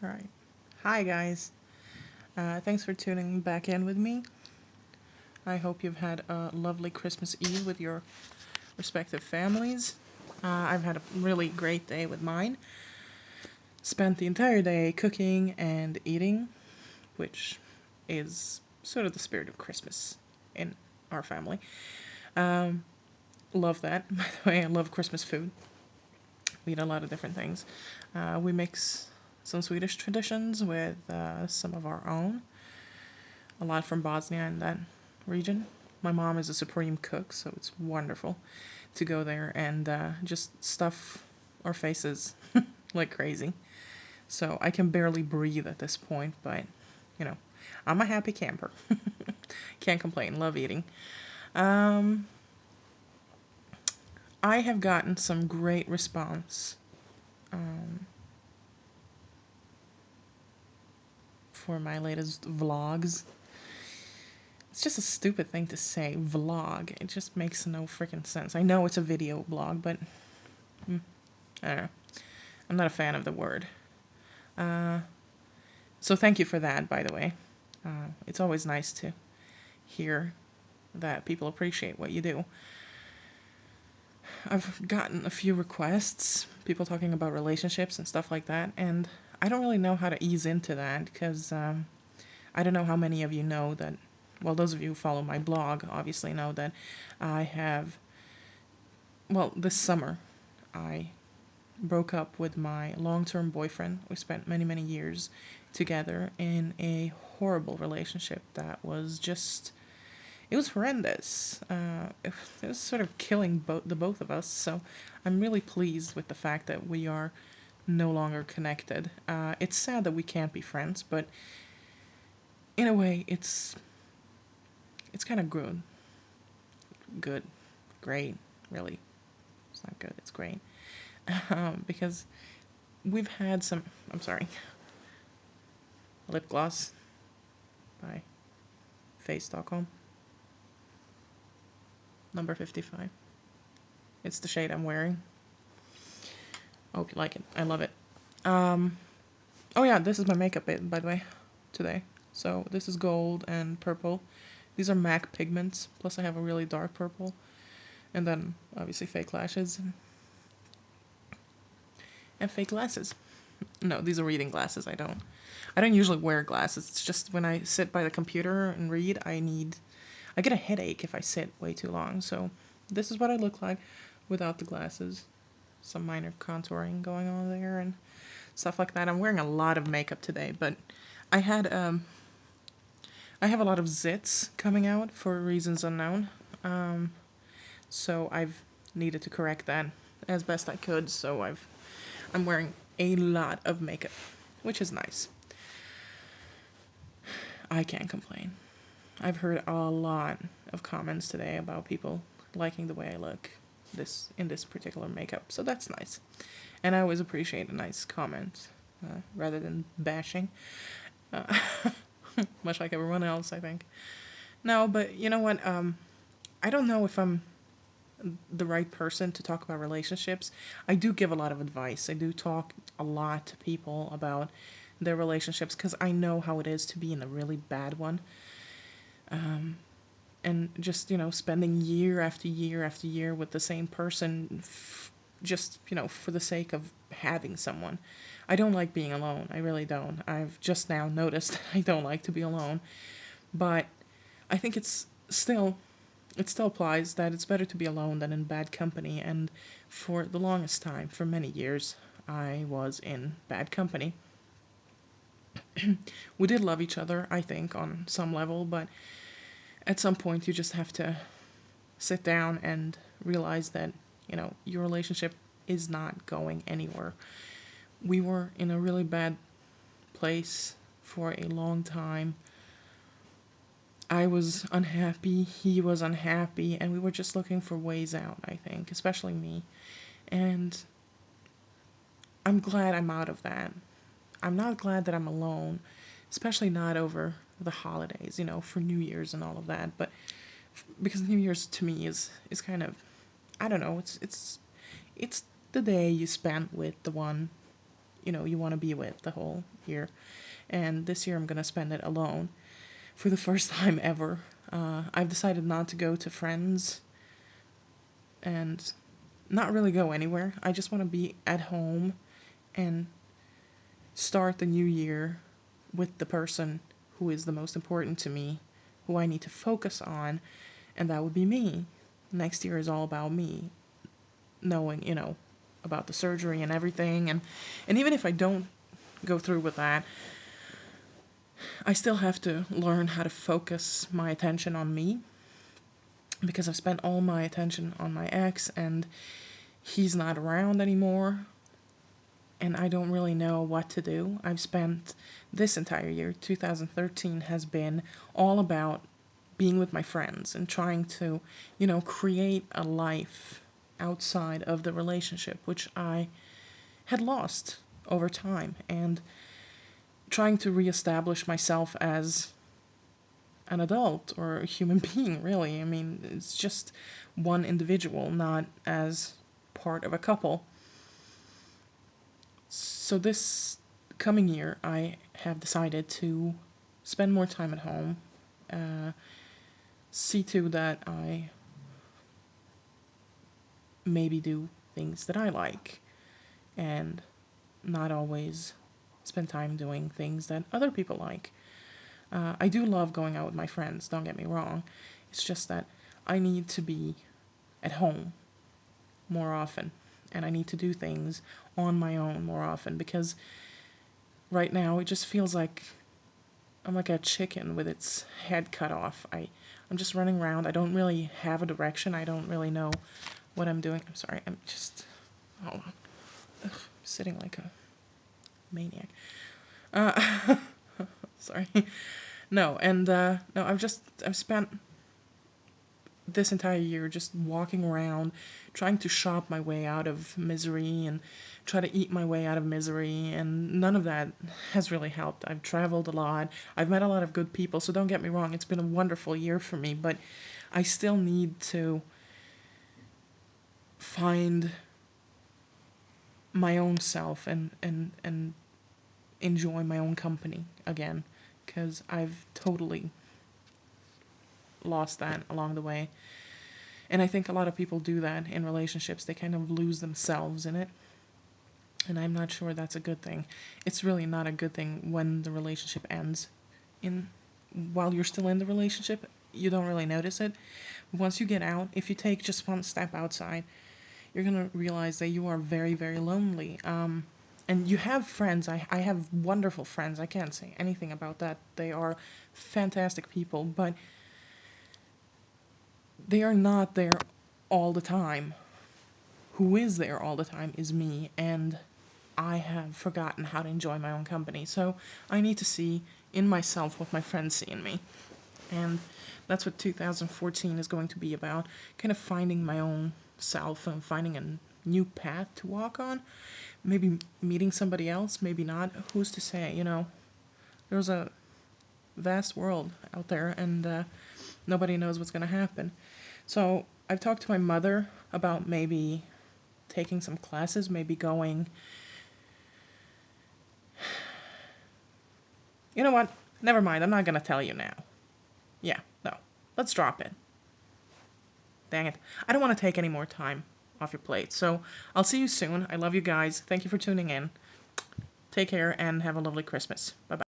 All right. Hi, guys. Thanks for tuning back in with me. I hope you've had a lovely Christmas Eve with your respective families. I've had a really great day with mine. Spent the entire day cooking and eating, which is sort of the spirit of Christmas in our family. Um, love that. By the way, I love Christmas food. We eat a lot of different things. We mix some Swedish traditions with some of our own. A lot from Bosnia and that region. My mom is a supreme cook, so it's wonderful to go there and just stuff our faces like crazy. So I can barely breathe at this point, but you know, I'm a happy camper. Can't complain. Love eating. Um, I have gotten some great response um, for my latest vlogs. It's just a stupid thing to say, vlog. It just makes no freaking sense. I know it's a video blog, but I don't know. I'm not a fan of the word. Uh, so thank you for that, by the way. It's always nice to hear that people appreciate what you do. I've gotten a few requests, people talking about relationships and stuff like that, and I don't really know how to ease into that because I don't know how many of you know that. Well, those of you who follow my blog obviously know that I have. Well, this summer, I broke up with my long term boyfriend. We spent many, many years together in a horrible relationship that was just. It was horrendous. It was sort of killing the both of us. So I'm really pleased with the fact that we are no longer connected. It's sad that we can't be friends, but in a way, it's kind of good, great. Really, it's not good. It's great because we've had some. I'm sorry, lip gloss by Face Stockholm, number 55. It's the shade I'm wearing. I hope you like it. I love it. Um, oh yeah, this is my makeup bit, by the way, today. So this is gold and purple. These are MAC pigments, plus I have a really dark purple. And then, obviously, fake lashes and fake glasses. No, these are reading glasses. I don't usually wear glasses. It's just when I sit by the computer and read, I get a headache if I sit way too long. So this is what I look like without the glasses. Some minor contouring going on there and stuff like that. I'm wearing a lot of makeup today, but I had I have a lot of zits coming out for reasons unknown. Um, so I've needed to correct that as best I could. So I'm wearing a lot of makeup, which is nice. I can't complain. I've heard a lot of comments today about people liking the way I look in this particular makeup, so that's nice. And I always appreciate a nice comment rather than bashing, uh, much like everyone else, I think. No, but you know what? I don't know if I'm the right person to talk about relationships. I do give a lot of advice. I do talk a lot to people about their relationships because I know how it is to be in a really bad one. Um, and just, spending year after year after year with the same person just, for the sake of having someone. I don't like being alone. I really don't. I've just now noticed that I don't like to be alone. But I think it still applies that it's better to be alone than in bad company. And for the longest time, for many years, I was in bad company. We did love each other, I think, on some level, but at some point you just have to sit down and realize that, your relationship is not going anywhere. We were in a really bad place for a long time. I was unhappy, he was unhappy, and we were just looking for ways out, I think, especially me. And I'm glad I'm out of that. I'm not glad that I'm alone, especially not over the holidays, for New Year's and all of that, but because New Year's to me is kind of, I don't know, it's the day you spend with the one, you want to be with the whole year. And this year I'm going to spend it alone for the first time ever. I've decided not to go to friends and not really go anywhere. I just want to be at home and start the new year with the person who is the most important to me, who I need to focus on, and that would be me. Next year is all about me, knowing, about the surgery and everything. And even if I don't go through with that, I still have to learn how to focus my attention on me, because I've spent all my attention on my ex, and he's not around anymore, and I don't really know what to do. I've spent this entire year, 2013, has been all about being with my friends and trying to, create a life outside of the relationship, which I had lost over time, and trying to reestablish myself as an adult or a human being, really. I mean, it's just one individual, not as part of a couple. So this coming year, I have decided to spend more time at home, see to that I maybe do things that I like, and not always spend time doing things that other people like. I do love going out with my friends, don't get me wrong. It's just that I need to be at home more often, and I need to do things on my own more often, because right now it just feels like I'm like a chicken with its head cut off. I'm just running around. I don't really have a direction. I don't really know what I'm doing. I'm sorry. I'm just, hold on. Ugh, I'm sitting like a maniac. Sorry. No, and no, I've spent this entire year just walking around, trying to shop my way out of misery and try to eat my way out of misery, and none of that has really helped. I've traveled a lot. I've met a lot of good people, so don't get me wrong, it's been a wonderful year for me, but I still need to find my own self and enjoy my own company again, because I've totally lost that along the way. And I think a lot of people do that in relationships. They kind of lose themselves in it. And I'm not sure that's a good thing. It's really not a good thing when the relationship ends. While you're still in the relationship, you don't really notice it. Once you get out, if you take just one step outside, you're going to realize that you are very, very lonely. And you have friends. I have wonderful friends. I can't say anything about that. They are fantastic people, but they are not there all the time. Who is there all the time is me, and I have forgotten how to enjoy my own company. So I need to see in myself what my friends see in me. And that's what 2014 is going to be about. Kind of finding my own self and finding a new path to walk on. Maybe meeting somebody else, maybe not. Who's to say, There's a vast world out there, and nobody knows what's going to happen. So I've talked to my mother about maybe taking some classes, maybe going... You know what? Never mind, I'm not going to tell you now. Yeah, no. Let's drop it. Dang it. I don't want to take any more time off your plate. So I'll see you soon. I love you guys. Thank you for tuning in. Take care and have a lovely Christmas. Bye-bye.